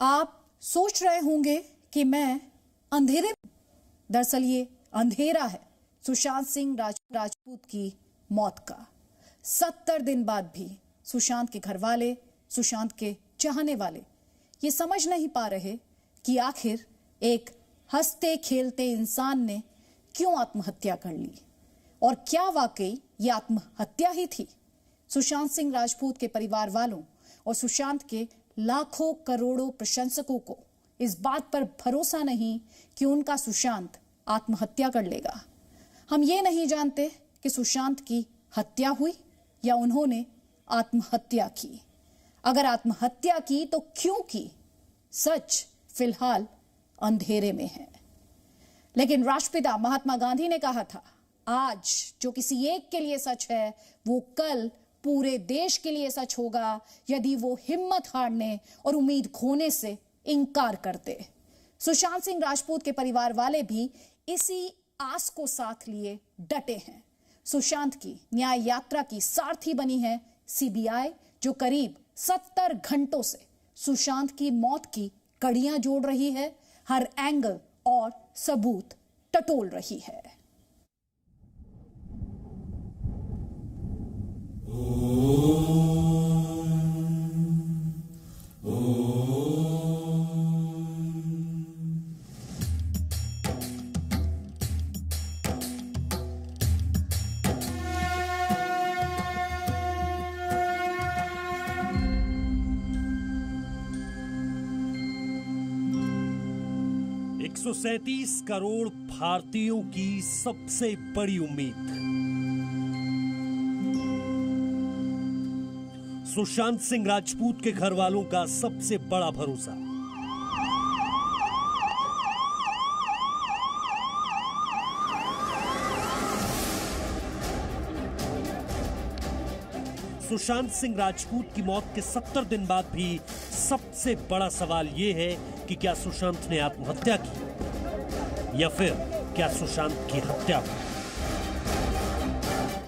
आप सोच रहे होंगे कि मैं अंधेरे, दरअसल ये अंधेरा है सुशांत सिंह राजपूत की मौत का। 70 दिन बाद भी सुशांत के घर वाले, सुशांत के चाहने वाले ये समझ नहीं पा रहे कि आखिर एक हंसते खेलते इंसान ने क्यों आत्महत्या कर ली और क्या वाकई ये आत्महत्या ही थी। सुशांत सिंह राजपूत के परिवार वालों और सुशांत के लाखों करोड़ों प्रशंसकों को इस बात पर भरोसा नहीं कि उनका सुशांत आत्महत्या कर लेगा। हम ये नहीं जानते कि सुशांत की हत्या हुई या उन्होंने आत्महत्या की। अगर आत्महत्या की तो क्यों की, सच फिलहाल अंधेरे में है। लेकिन राष्ट्रपिता महात्मा गांधी ने कहा था, आज जो किसी एक के लिए सच है वो कल पूरे देश के लिए सच होगा यदि वो हिम्मत हारने और उम्मीद खोने से इनकार करते। सुशांत सिंह राजपूत के परिवार वाले भी इसी आस को साथ लिए डटे हैं। सुशांत की न्याय यात्रा की सारथी बनी है सीबीआई, जो करीब 70 घंटों से सुशांत की मौत की कड़ियां जोड़ रही है, हर एंगल और सबूत टटोल रही है। एक 137 करोड़ भारतीयों की सबसे बड़ी उम्मीद, सुशांत सिंह राजपूत के घर वालों का सबसे बड़ा भरोसा। सुशांत सिंह राजपूत की मौत के 70 दिन बाद भी सबसे बड़ा सवाल यह है कि क्या सुशांत ने आत्महत्या की या फिर क्या सुशांत की हत्या हुई।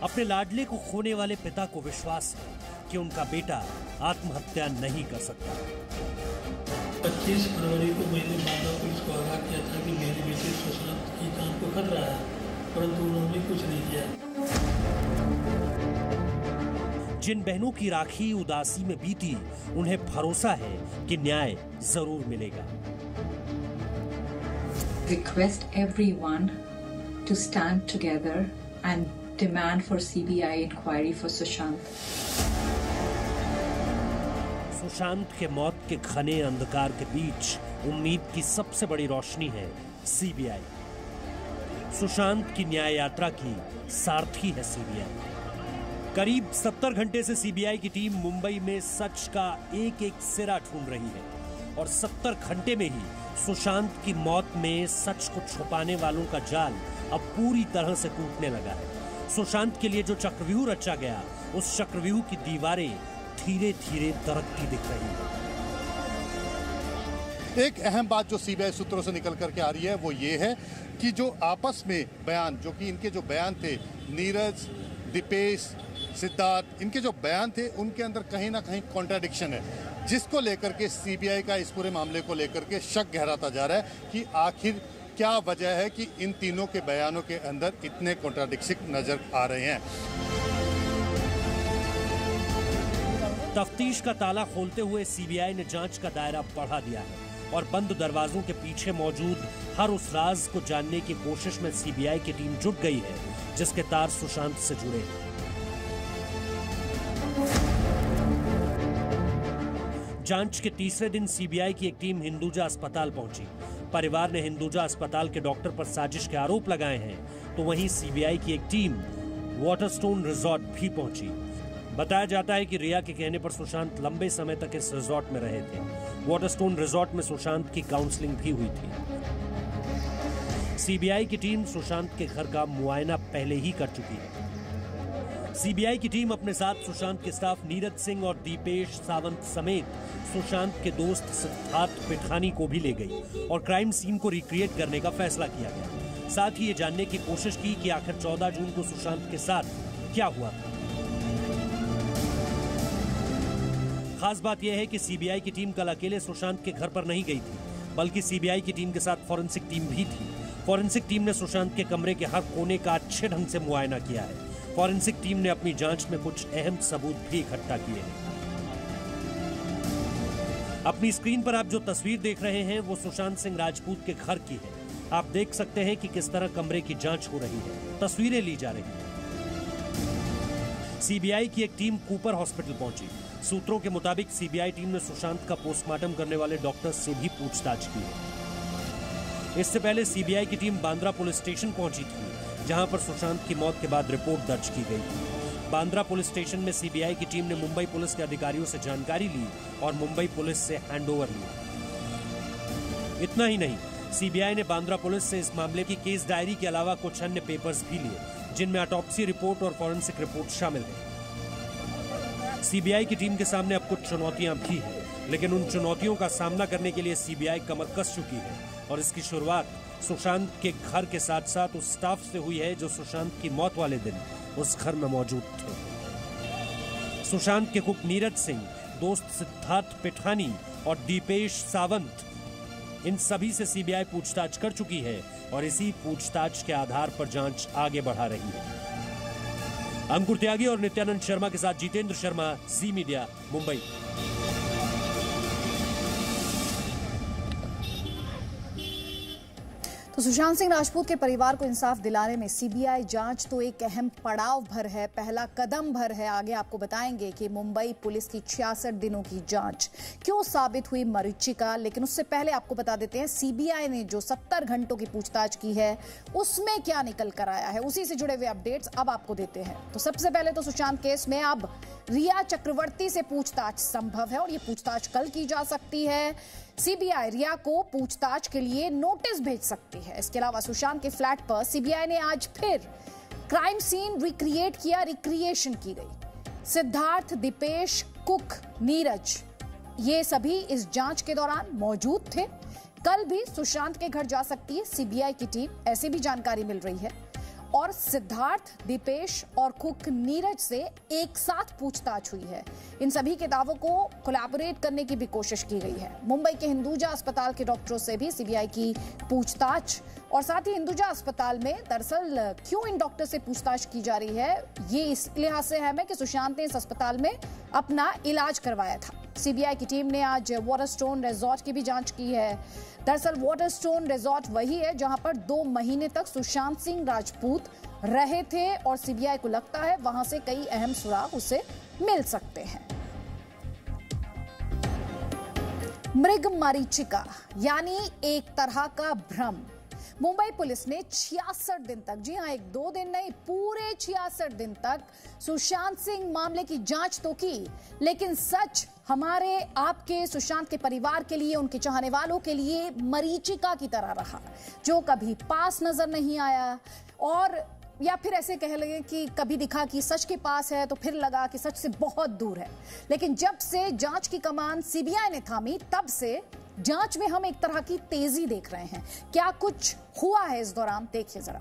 अपने लाडले को खोने वाले पिता को विश्वास है कि उनका बेटा आत्महत्या नहीं कर सकता। 25 फरवरी को मैंने मानव पुलिस को आगाह किया था कि मेरे बेटे सुशांत की जान को खतरा है, परंतु उन्होंने कुछ नहीं किया। जिन बहनों की राखी उदासी में बीती, उन्हें भरोसा है कि न्याय जरूर मिलेगा। Request everyone to stand together and demand for CBI inquiry for Sushant. Sushant के मौत के घने अंधकार के बीच उम्मीद की सबसे बड़ी रोशनी है सीबीआई। सुशांत की न्याय यात्रा की सारथी है सीबीआई। करीब 70 घंटे से सीबीआई की टीम मुंबई में सच का एक एक सिरा ढूंढ रही है और 70 घंटे में ही सुशांत की मौत में सच को छुपाने वालों का जाल अब पूरी तरह से टूटने लगा है। सुशांत के लिए जो चक्रव्यूह रचा गया, उस चक्रव्यूह की दीवारें धीरे धीरे दरकती दिख रही है। एक अहम बात जो सीबीआई सूत्रों से निकल करके आ रही है वो ये है कि जो आपस में बयान, जो कि इनके जो बयान थे, नीरज, दीपेश, सिद्धार्थ, इनके जो बयान थे उनके अंदर कहीं ना कहीं कॉन्ट्राडिक्शन है, जिसको लेकर के सीबीआई का इस पूरे मामले को लेकर के शक गहराता जा रहा है कि आखिर क्या वजह है कि इन तीनों के बयानों के अंदर इतने कॉन्ट्राडिक्शन नजर आ रहे हैं। तफ्तीश का ताला खोलते हुए सीबीआई ने जांच का दायरा बढ़ा दिया है और बंद दरवाजों के पीछे मौजूद हर उस राज को जानने की कोशिश में सीबीआई की टीम जुट गई है जिसके तार सुशांत से जुड़े हैं। जांच के तीसरे दिन सीबीआई की एक टीम हिंदुजा अस्पताल पहुंची। परिवार ने हिंदुजा अस्पताल के डॉक्टर पर साजिश के आरोप लगाए हैं, तो वहीं सीबीआई की एक टीम वाटरस्टोन रिजॉर्ट भी पहुंची। बताया जाता है कि रिया के कहने पर सुशांत लंबे समय तक इस रिजॉर्ट में रहे थे। वाटरस्टोन रिजॉर्ट में सुशांत की काउंसलिंग भी हुई थी। सीबीआई की टीम सुशांत के घर का मुआयना पहले ही कर चुकी है। सीबीआई की टीम अपने साथ सुशांत के स्टाफ नीरज सिंह और दीपेश सावंत समेत सुशांत के दोस्त सिद्धार्थ पिठानी को भी ले गई और क्राइम सीन को रिक्रिएट करने का फैसला किया गया। साथ ही ये जानने की कोशिश की कि आखिर 14 जून को सुशांत के साथ क्या हुआ था। खास बात यह है कि सीबीआई की टीम कल अकेले सुशांत के घर पर नहीं गई थी, बल्कि सीबीआई की टीम के साथ फॉरेंसिक टीम भी थी। फॉरेंसिक टीम ने सुशांत के कमरे के हर कोने का अच्छे ढंग से मुआयना किया है। फॉरेंसिक टीम ने अपनी जांच में कुछ अहम सबूत भी इकट्ठा किए हैं। अपनी स्क्रीन पर आप जो तस्वीर देख रहे हैं वो सुशांत सिंह राजपूत के घर की है। आप देख सकते हैं कि किस तरह कमरे की जांच हो रही है, तस्वीरें ली जा रही हैं। सीबीआई की एक टीम कूपर हॉस्पिटल पहुंची। सूत्रों के मुताबिक सीबीआई टीम ने सुशांत का पोस्टमार्टम करने वाले डॉक्टर से भी पूछताछ की है। इससे पहले सीबीआई की टीम बांद्रा पुलिस स्टेशन पहुंची थी, जहां पर सुशांत की मौत के बाद रिपोर्ट दर्ज की गई थी। बांद्रा पुलिस स्टेशन में सीबीआई की टीम ने मुंबई पुलिस के अधिकारियों से जानकारी ली और मुंबई पुलिस से हैंडओवर लिया। इतना ही नहीं, सीबीआई ने बांद्रा पुलिस से इस मामले की केस डायरी के अलावा कुछ अन्य पेपर्स भी लिए, जिनमें ऑटोप्सी रिपोर्ट और फॉरेंसिक रिपोर्ट शामिल है। सीबीआई की टीम के सामने अब कुछ चुनौतियां भी हैं, लेकिन उन चुनौतियों का सामना करने के लिए सीबीआई कमर कस चुकी है और इसकी शुरुआत सुशांत के घर के साथ साथ उस स्टाफ से हुई है जो सुशांत की मौत वाले दिन उस घर में मौजूद थे। सुशांत के कुक नीरज सिंह, दोस्त सिद्धार्थ पिठानी और दीपेश सावंत, इन सभी से सीबीआई पूछताछ कर चुकी है और इसी पूछताछ के आधार पर जांच आगे बढ़ा रही है। अंकुर त्यागी और नित्यानंद शर्मा के साथ जितेंद्र शर्मा, जी मीडिया, मुंबई। तो सुशांत सिंह राजपूत के परिवार को इंसाफ दिलाने में सीबीआई जांच तो एक अहम पड़ाव भर है, पहला कदम भर है। आगे आपको बताएंगे कि मुंबई पुलिस की 66 दिनों की जांच क्यों साबित हुई मरीचिका। लेकिन उससे पहले आपको बता देते हैं सीबीआई ने जो 70 घंटों की पूछताछ की है उसमें क्या निकल कर आया है, उसी से जुड़े हुए अपडेट्स अब आपको देते हैं। तो सबसे पहले तो सुशांत केस में अब रिया चक्रवर्ती से पूछताछ संभव है और ये पूछताछ कल की जा सकती है। सीबीआई रिया को पूछताछ के लिए नोटिस भेज सकती है। इसके अलावा सुशांत के फ्लैट पर सीबीआई ने आज फिर क्राइम सीन रिक्रिएट किया, रिक्रिएशन की गई। सिद्धार्थ, दीपेश, कुक, नीरज, ये सभी इस जांच के दौरान मौजूद थे। कल भी सुशांत के घर जा सकती है सीबीआई की टीम, ऐसी भी जानकारी मिल रही है। और सिद्धार्थ, दीपेश और कुक नीरज से एक साथ पूछताछ हुई है। इन सभी के दावों को कोलैबोरेट करने की भी कोशिश की गई है। मुंबई के हिंदुजा अस्पताल के डॉक्टरों से भी सीबीआई की पूछताछ, और साथ ही हिंदुजा अस्पताल में दरअसल क्यों इन डॉक्टर से पूछताछ की जा रही है, ये इस लिहाज से है कि सुशांत ने इस अस्पताल में अपना इलाज करवाया था। सीबीआई की टीम ने आज वाटरस्टोन रिजॉर्ट की भी जांच की है। दरअसल वाटरस्टोन रिजॉर्ट वही है जहां पर 2 महीने तक सुशांत सिंह राजपूत रहे थे और सीबीआई को लगता है वहां से कई अहम सुराग उसे मिल सकते हैं। मृग मरीचिका यानी एक तरह का भ्रम। मुंबई पुलिस ने 66 दिन तक, जी हां, 1-2 दिन नहीं, पूरे 66 दिन तक सुशांत सिंह मामले की जांच तो की, लेकिन सच हमारे आपके सुशांत के परिवार के लिए, उनके चाहने वालों के लिए मरीचिका की तरह रहा, जो कभी पास नजर नहीं आया। और या फिर ऐसे कह लगे कि कभी दिखा कि सच के पास है तो फिर लगा कि सच से बहुत दूर है। लेकिन जब से जांच की कमान सीबीआई ने थामी, तब से जांच में हम एक तरह की तेजी देख रहे हैं। क्या कुछ हुआ है इस दौरान, देखिए जरा।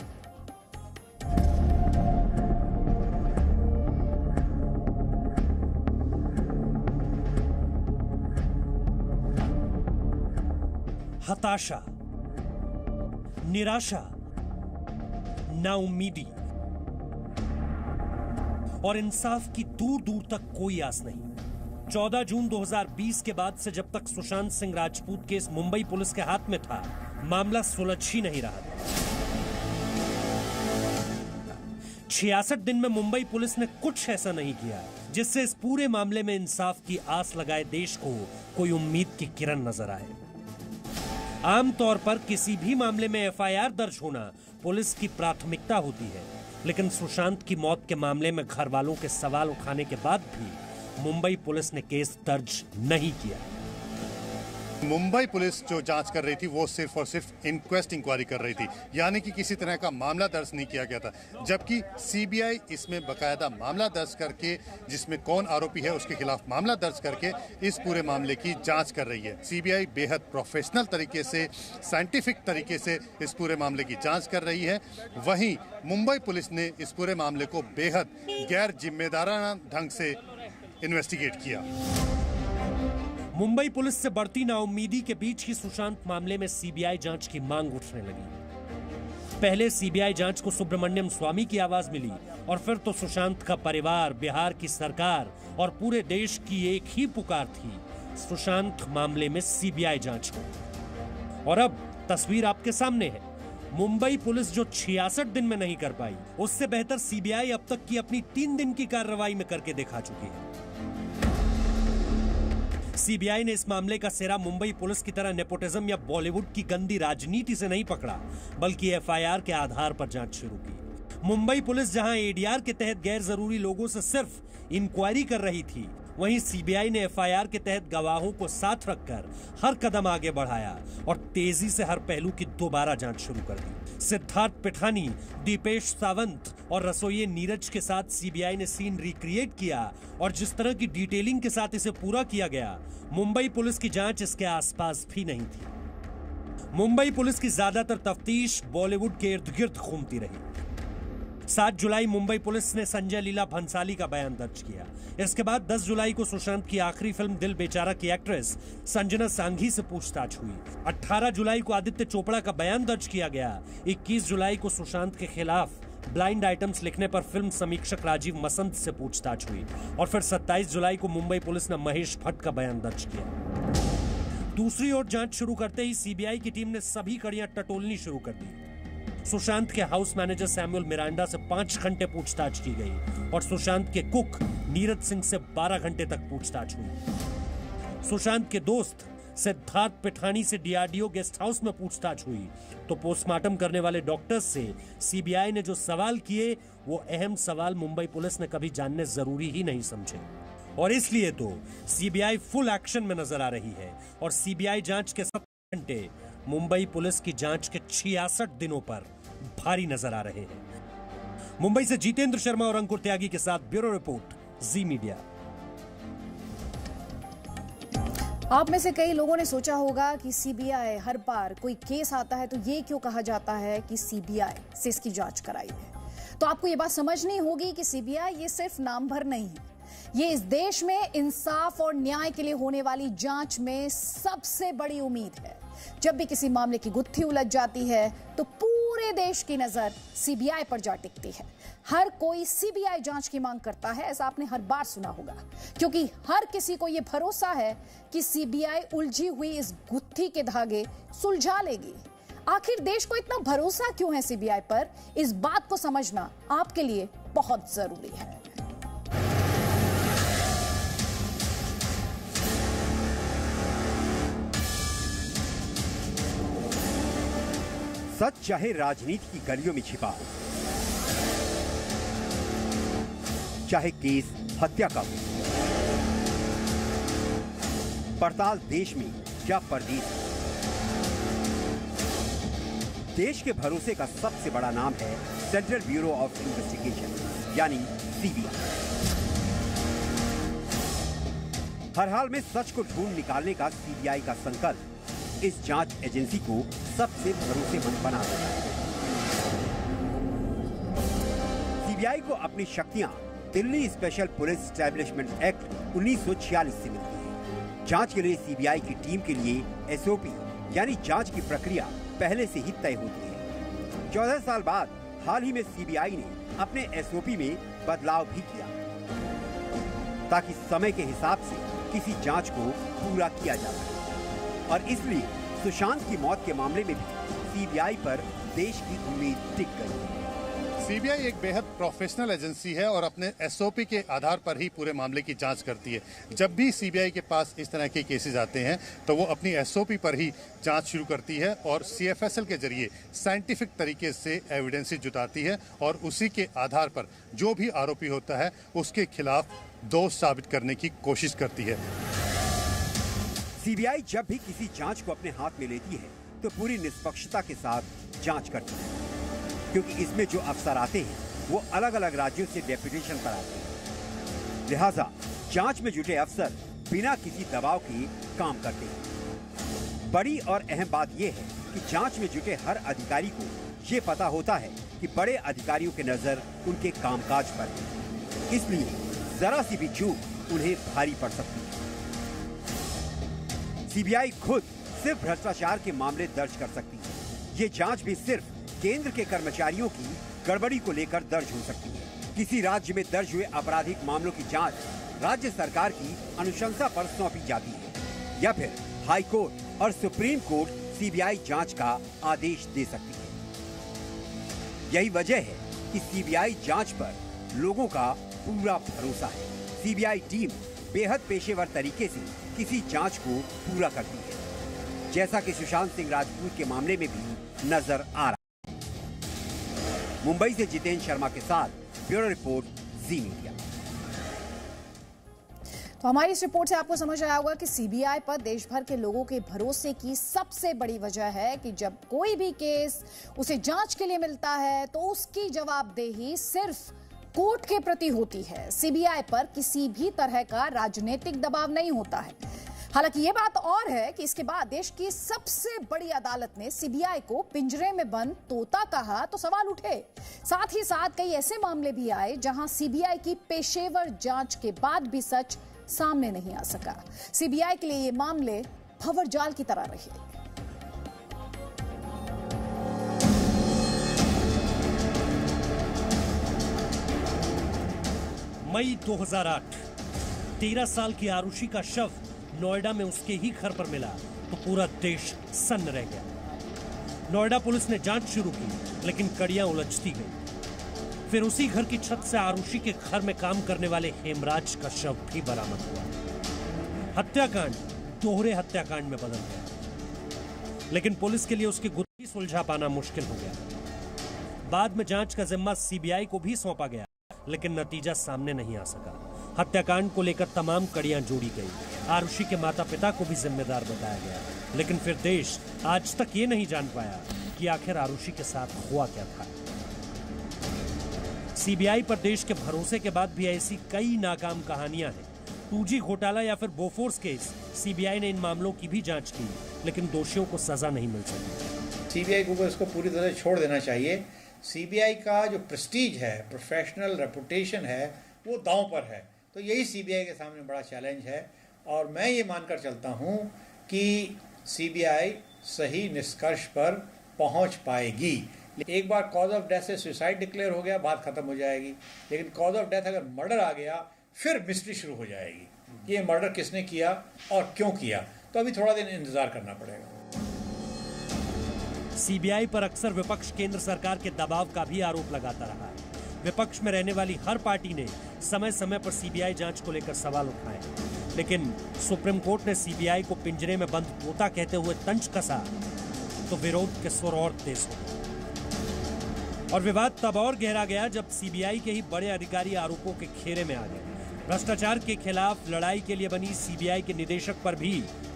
हताशा, निराशा, नाउम्मीदी और इंसाफ की दूर दूर तक कोई आस नहीं। 14 जून 2020 के बाद से जब तक सुशांत सिंह राजपूत केस मुंबई पुलिस के हाथ में था, मामला सुलझ ही नहीं रहा था। 66 दिन में मुंबई पुलिस ने कुछ ऐसा नहीं किया जिससे इस पूरे मामले में इंसाफ की आस लगाए देश को कोई उम्मीद की किरण नजर आए। आमतौर पर किसी भी मामले में एफआईआर दर्ज होना पुलिस की प्राथमिकता होती है, लेकिन सुशांत की मौत के मामले में घर वालों के सवाल उठाने के बाद भी मुंबई पुलिस ने केस दर्ज नहीं किया। मुंबई पुलिस जो जांच कर रही थी वो सिर्फ और सिर्फ इंक्वेस्ट इंक्वायरी कर रही थी, यानी कि किसी तरह का मामला दर्ज नहीं किया गया था। जबकि सीबीआई इसमें बकायदा मामला दर्ज करके, जिसमें कौन आरोपी है उसके खिलाफ मामला दर्ज करके इस पूरे मामले की जांच कर रही है। सीबीआई बेहद प्रोफेशनल तरीके से, साइंटिफिक तरीके से इस पूरे मामले की जांच कर रही है। वहीं मुंबई पुलिस ने इस पूरे मामले को बेहद गैर जिम्मेदाराना ढंग से इन्वेस्टिगेट किया। मुंबई पुलिस से बढ़ती नाउम्मीदी के बीच ही सुशांत मामले में सीबीआई जांच की मांग उठने लगी। पहले सीबीआई जांच को सुब्रमण्यम स्वामी की आवाज मिली और फिर तो सुशांत का परिवार, बिहार की सरकार और पूरे देश की एक ही पुकार थी, सुशांत मामले में सीबीआई जांच हो। और अब तस्वीर आपके सामने है। मुंबई पुलिस जो 66 दिन में नहीं कर पाई, उससे बेहतर सीबीआई अब तक की अपनी 3 दिन की कार्रवाई में करके दिखा चुकी है। सीबीआई ने इस मामले का सिरा मुंबई पुलिस की तरह नेपोटिज्म या बॉलीवुड की गंदी राजनीति से नहीं पकड़ा, बल्कि एफआईआर के आधार पर जांच शुरू की। मुंबई पुलिस जहां एडीआर के तहत गैर जरूरी लोगों से सिर्फ इंक्वायरी कर रही थी, वहीं सीबीआई ने एफआईआर के तहत गवाहों को साथ रखकर हर कदम आगे बढ़ाया और तेजी से हर पहलू की दोबारा जांच शुरू कर दी। सिद्धार्थ पिठानी, दीपेश सावंत और रसोइये नीरज के साथ सीबीआई ने सीन रिक्रिएट किया और जिस तरह की डिटेलिंग के साथ इसे पूरा किया गया, मुंबई पुलिस की जांच इसके आसपास भी नहीं थी। मुंबई पुलिस की ज्यादातर तफ्तीश बॉलीवुड के इर्द गिर्द घूमती रही। 7 जुलाई मुंबई पुलिस ने संजय लीला भंसाली का बयान दर्ज किया। इसके बाद 10 जुलाई को सुशांत की आखिरी फिल्म दिल बेचारा की एक्ट्रेस संजना सांघी से पूछताछ हुई। 18 जुलाई को आदित्य चोपड़ा का बयान दर्ज किया गया। 21 जुलाई को सुशांत के खिलाफ ब्लाइंड आइटम्स लिखने पर फिल्म समीक्षक राजीव मसंत से पूछताछ हुई और फिर 27 जुलाई को मुंबई पुलिस ने महेश भट्ट का बयान दर्ज किया। दूसरी ओर जांच शुरू करते ही सीबीआई की टीम ने सभी कड़ियां टटोलनी शुरू कर दी। सुशांत के हाउस मैनेजर सैमुअल मिरांडा से 5 घंटे पूछताछ की गई और सुशांत के कुक नीरज सिंह से 12 घंटे तक पूछताछ हुई। सुशांत के दोस्त सिद्धार्थ पिठानी से डीआरडीओ गेस्ट हाउस में पूछताछ हुई तो पोस्टमार्टम करने वाले डॉक्टर्स से सीबीआई ने जो सवाल किए, वो अहम सवाल मुंबई पुलिस ने कभी जानने जरूरी ही नहीं समझे और इसलिए तो सीबीआई फुल एक्शन में नजर आ रही है और सीबीआई जांच के 7 घंटे मुंबई पुलिस की जांच के 66 दिनों पर भारी नजर आ रहे हैं। मुंबई से जितेंद्र शर्मा और अंकुर त्यागी के साथ ब्यूरो रिपोर्ट, जी मीडिया। आप में से कई लोगों ने सोचा होगा कि सीबीआई हर बार कोई केस आता है तो ये क्यों कहा जाता है कि सीबीआई से इसकी जांच कराई है। तो आपको ये बात समझनी होगी कि सीबीआई ये सिर्फ नाम भर नहीं है, ये इस देश में इंसाफ और न्याय के लिए होने वाली जांच में सबसे बड़ी उम्मीद है। जब भी किसी मामले की गुत्थी उलझ जाती है तो पूरे देश की नजर सीबीआई पर जा टिकती है। हर कोई सीबीआई जांच की मांग करता है, ऐसा आपने हर बार सुना होगा, क्योंकि हर किसी को यह भरोसा है कि सीबीआई उलझी हुई इस गुत्थी के धागे सुलझा लेगी। आखिर देश को इतना भरोसा क्यों है सीबीआई पर, इस बात को समझना आपके लिए बहुत जरूरी है। सच चाहे राजनीति की गलियों में छिपा हो, चाहे केस हत्या का हो, पड़ताल देश में या परदेश में, देश के भरोसे का सबसे बड़ा नाम है सेंट्रल ब्यूरो ऑफ इन्वेस्टिगेशन यानी सीबीआई। हर हाल में सच को ढूंढ निकालने का सीबीआई का संकल्प इस जांच एजेंसी को सबसे भरोसेमंद बना देता है। सीबीआई को अपनी शक्तियां Delhi special police establishment act 1946 से मिलती है। जांच के लिए सीबीआई की टीम के लिए एसओपी यानी जांच की प्रक्रिया पहले से ही तय होती है। 14 साल बाद हाल ही में सीबीआई ने अपने एसओपी में बदलाव भी किया ताकि समय के हिसाब से किसी जांच को पूरा किया जा सके और इसलिए सुशांत की मौत के मामले में भी सीबीआई पर देश की उम्मीद टिक गई है। सीबीआई एक बेहद प्रोफेशनल एजेंसी है और अपने एसओपी के आधार पर ही पूरे मामले की जांच करती है। जब भी सीबीआई के पास इस तरह के केसेस आते हैं तो वो अपनी एसओपी पर ही जांच शुरू करती है और सीएफएसएल के जरिए साइंटिफिक तरीके से एविडेंसेस जुटाती है और उसी के आधार पर जो भी आरोपी होता है उसके खिलाफ दोष साबित करने की कोशिश करती है। सीबीआई जब भी किसी जांच को अपने हाथ में लेती है तो पूरी निष्पक्षता के साथ जांच करती है, क्योंकि इसमें जो अफसर आते हैं वो अलग अलग राज्यों से डेपुटेशन पर आते हैं। लिहाजा जांच में जुटे अफसर बिना किसी दबाव के काम करते हैं। बड़ी और अहम बात यह है कि जांच में जुटे हर अधिकारी को ये पता होता है कि बड़े अधिकारियों की नजर उनके कामकाज पर है, इसलिए जरा सी भी चूक उन्हें भारी पड़ सकती है। सीबीआई खुद सिर्फ भ्रष्टाचार के मामले दर्ज कर सकती है। ये जांच भी सिर्फ केंद्र के कर्मचारियों की गड़बड़ी को लेकर दर्ज हो सकती है। किसी राज्य में दर्ज हुए आपराधिक मामलों की जांच राज्य सरकार की अनुशंसा पर सौंपी जाती है या फिर हाई कोर्ट और सुप्रीम कोर्ट सीबीआई जांच का आदेश दे सकती है। यही वजह है कि सीबीआई जांच पर लोगों का पूरा भरोसा है। सीबीआई टीम बेहद पेशेवर तरीके से किसी जांच को पूरा करती है, जैसा कि सुशांत सिंह राजपूत के मामले में भी नजर आ रहा है। मुंबई से जितेंद्र शर्मा के साथ ब्यूरो रिपोर्ट, जी मीडिया। तो हमारी इस रिपोर्ट से आपको समझ आया होगा कि सीबीआई पर देश भर के लोगों के भरोसे की सबसे बड़ी वजह है कि जब कोई भी केस उसे जांच के लिए मिलता है तो उसकी जवाबदेही सिर्फ कोर्ट के प्रति होती है। सीबीआई पर किसी भी तरह का राजनीतिक दबाव नहीं होता है। हालांकि ये बात और है कि इसके बाद देश की सबसे बड़ी अदालत ने सीबीआई को पिंजरे में बंद तोता कहा तो सवाल उठे। साथ ही साथ कई ऐसे मामले भी आए जहां सीबीआई की पेशेवर जांच के बाद भी सच सामने नहीं आ सका। सीबीआई के लिए ये मामले भंवर जाल की तरह रहे। मई 2008, 13 साल की आरुषि का शव नोएडा में उसके ही घर पर मिला तो पूरा देश सन्न रह गया। नोएडा पुलिस ने जांच शुरू की, लेकिन कड़ियां उलझती गई। फिर उसी घर की छत से आरुषि के घर में काम करने वाले हेमराज का शव भी बरामद हुआ। हत्याकांड दोहरे हत्याकांड में बदल गया, लेकिन पुलिस के लिए उसकी गुत्थी सुलझा पाना मुश्किल हो गया। बाद में जांच का जिम्मा सीबीआई को भी सौंपा गया, लेकिन नतीजा सामने नहीं आ सका। हत्याकांड को लेकर तमाम कड़ियां जोड़ी गई। आरुषि के माता पिता को भी जिम्मेदार बताया गया, लेकिन फिर देश आज तक ये नहीं जान पाया कि आखिर आरुषि के साथ हुआ क्या था। सीबीआई पर देश के भरोसे के बाद भी ऐसी कई नाकाम कहानियां हैं। 2G घोटाला या फिर बोफोर्स केस, सीबीआई ने इन मामलों की भी जांच की, लेकिन दोषियों को सजा नहीं मिल सकी। सीबीआई को इसको पूरी तरह छोड़ देना चाहिए। सीबीआई का जो प्रेस्टीज है, प्रोफेशनल रेपुटेशन है, वो दांव पर है। तो यही सीबीआई के सामने बड़ा चैलेंज है और मैं ये मानकर चलता हूँ कि सीबीआई सही निष्कर्ष पर पहुँच पाएगी। एक बार कॉज ऑफ डेथ से सुसाइड डिक्लेयर हो गया, बात खत्म हो जाएगी। लेकिन कॉज ऑफ डेथ अगर मर्डर आ गया, फिर मिस्ट्री शुरू हो जाएगी कि ये मर्डर किसने किया और क्यों किया। तो अभी थोड़ा दिन इंतजार करना पड़ेगा। सीबीआई पर अक्सर विपक्ष केंद्र सरकार के दबाव का भी आरोप लगाता रहा है। विपक्ष में रहने वाली हर पार्टी ने समय समय पर सीबीआई जांच को लेकर सवाल उठाए, लेकिन सुप्रीम कोर्ट ने सीबीआई को पिंजरे में बंद तोता कहते हुए तंज कसा तो विरोध के सुर और तेज हो गए। और विवाद तब और गहरा गया जब सीबीआई के ही बड़े अधिकारी आरोपों के घेरे में आ गए। भ्रष्टाचार के खिलाफ लड़ाई के लिए बनी सीबीआई के निदेशक पर भी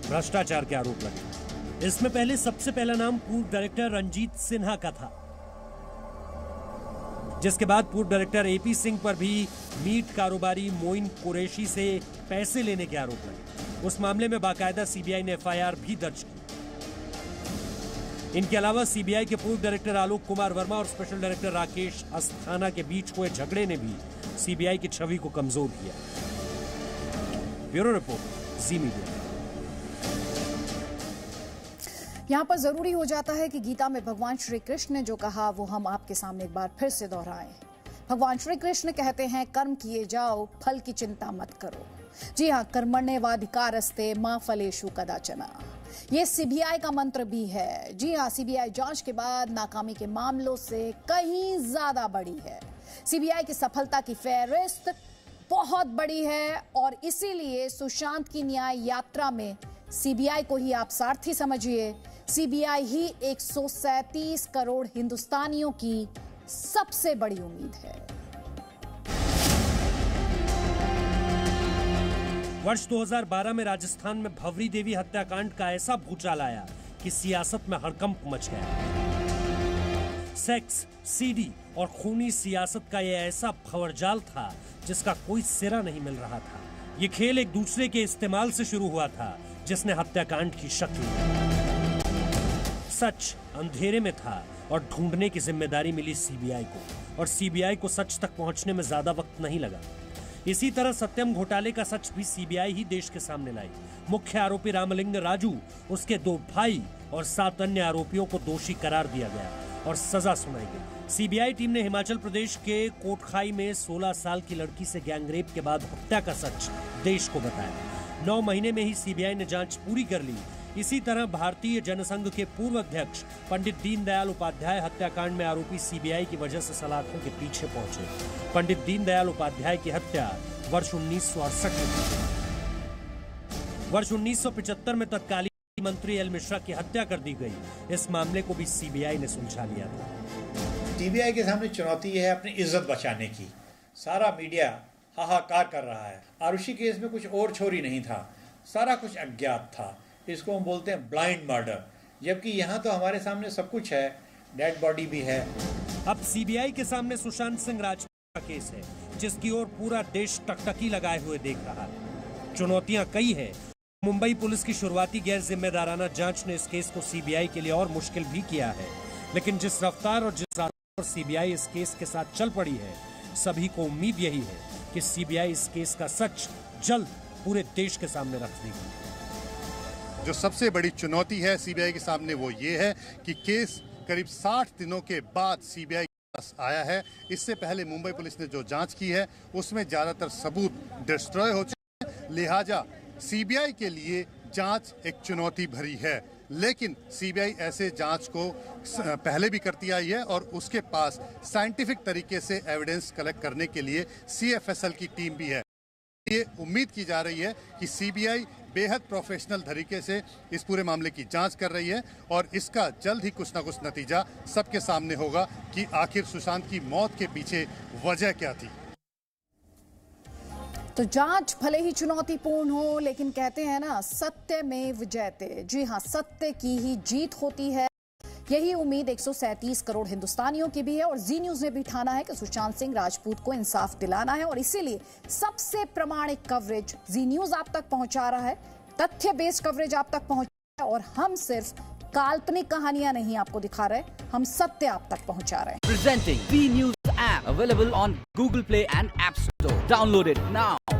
भ्रष्टाचार के आरोप लगे। इसमें सबसे पहला नाम पूर्व डायरेक्टर रंजीत सिन्हा का था, जिसके बाद पूर्व डायरेक्टर एपी सिंह पर भी मीट कारोबारी मोइन कुरैशी से पैसे लेने के आरोप लगे। उस मामले में बाकायदा सीबीआई ने एफआईआर भी दर्ज की। इनके अलावा सीबीआई के पूर्व डायरेक्टर आलोक कुमार वर्मा और स्पेशल डायरेक्टर राकेश अस्थाना के बीच हुए झगड़े ने भी सीबीआई की छवि को कमजोर किया। ब्यूरो रिपोर्ट, जी मीडिया। यहाँ पर जरूरी हो जाता है कि गीता में भगवान श्री कृष्ण ने जो कहा वो हम आपके सामने एक बार फिर से दोहराएं। भगवान श्री कृष्ण कहते हैं, कर्म किए जाओ, फल की चिंता मत करो। जी हाँ, कर्मण्येवाधिकारस्ते मा फलेषु कदाचन। ये सीबीआई का मंत्र भी है। जी हाँ, सीबीआई जांच के बाद नाकामी के मामलों से कहीं ज्यादा बड़ी है। सीबीआई की सफलता की फहरिस्त बहुत बड़ी है और इसीलिए सुशांत की न्याय यात्रा में सीबीआई को ही आप सारथी समझिए। सीबीआई ही 137 करोड़ हिंदुस्तानियों की सबसे बड़ी उम्मीद है। वर्ष 2012 में राजस्थान में भवरी देवी हत्याकांड का ऐसा भूचाल आया कि सियासत में हड़कंप मच गया। सेक्स, सीडी और खूनी सियासत का यह ऐसा भंवरजाल था जिसका कोई सिरा नहीं मिल रहा था। ये खेल एक दूसरे के इस्तेमाल से शुरू हुआ था, जिसने हत्याकांड की शक्ल ली। सच अंधेरे में था और ढूंढने की जिम्मेदारी मिली सीबीआई को, और सीबीआई को सच तक पहुंचने में ज्यादा वक्त नहीं लगा। इसी तरह सत्यम घोटाले का सच भी सीबीआई ही देश के सामने लाई। मुख्य आरोपी रामलिंग राजू, उसके 2 भाई और 7 अन्य आरोपियों को दोषी करार दिया गया और सजा सुनाई गई। सीबीआई टीम ने हिमाचल प्रदेश के कोटखाई में 16 साल की लड़की से गैंगरेप के बाद हत्या का सच देश को बताया। 9 महीने में ही सीबीआई ने जांच पूरी कर ली। इसी तरह भारतीय जनसंघ के पूर्व अध्यक्ष पंडित दीनदयाल उपाध्याय हत्याकांड में आरोपी सीबीआई की वजह से सलाखों के पीछे पहुंचे। पंडित दीनदयाल उपाध्याय की हत्या वर्ष 1968 में हुई। वर्ष 1975 में तत्कालीन मंत्री एल मिश्रा की हत्या कर दी गई। इस मामले को भी सीबीआई ने सुलझा लिया था। सीबीआई के सामने चुनौती है अपनी इज्जत बचाने की। सारा मीडिया हाहाकार कर रहा है। आरुषि केस में कुछ और छोरी नहीं था, सारा कुछ अज्ञात था। इसको हम बोलते हैं ब्लाइंड मर्डर, जबकि यहाँ तो हमारे सामने सब कुछ है, डेड बॉडी भी है। अब सीबीआई के सामने सुशांत सिंह राजपूत का केस है, जिसकी ओर पूरा देश टकटकी लगाए हुए देख रहा है। चुनौतियां कई है। मुंबई पुलिस की शुरुआती गैर जिम्मेदाराना जांच ने इस केस को सीबीआई के लिए और मुश्किल भी किया है, लेकिन जिस रफ्तार और जिस आधार पर सीबीआई इस केस के साथ चल पड़ी है, सभी को उम्मीद यही है कि सीबीआई इस केस का सच जल्द पूरे देश के सामने रख देगी। जो सबसे बड़ी चुनौती है सीबीआई के सामने वो ये है कि केस करीब 60 दिनों के बाद सीबीआई के पास आया है। इससे पहले मुंबई पुलिस ने जो जांच की है उसमें ज्यादातर सबूत डिस्ट्रॉय हो चुके हैं। लिहाजा सीबीआई के लिए जांच एक चुनौती भरी है, लेकिन सीबीआई ऐसे जांच को पहले भी करती आई है और उसके पास साइंटिफिक तरीके से एविडेंस कलेक्ट करने के लिए सीएफएसएल की टीम भी है। ये उम्मीद की जा रही है कि सीबीआई बेहद प्रोफेशनल तरीके से इस पूरे मामले की जांच कर रही है और इसका जल्द ही कुछ ना कुछ नतीजा सबके सामने होगा कि आखिर सुशांत की मौत के पीछे वजह क्या थी। तो जांच भले ही चुनौतीपूर्ण हो, लेकिन कहते हैं ना, सत्यमेव जयते। जी हां, सत्य की ही जीत होती है। यही उम्मीद 137 करोड़ हिंदुस्तानियों की भी है और जी न्यूज ने भी ठाना है कि सुशांत सिंह राजपूत को इंसाफ दिलाना है और इसीलिए सबसे प्रामाणिक कवरेज जी न्यूज आप तक पहुंचा रहा है, तथ्य बेस्ड कवरेज आप तक पहुंचा रहा है और हम सिर्फ काल्पनिक कहानियां नहीं आपको दिखा रहे, हम सत्य आप तक पहुंचा रहे हैं। Presenting B News app available on Google Play and App Store. Download it now.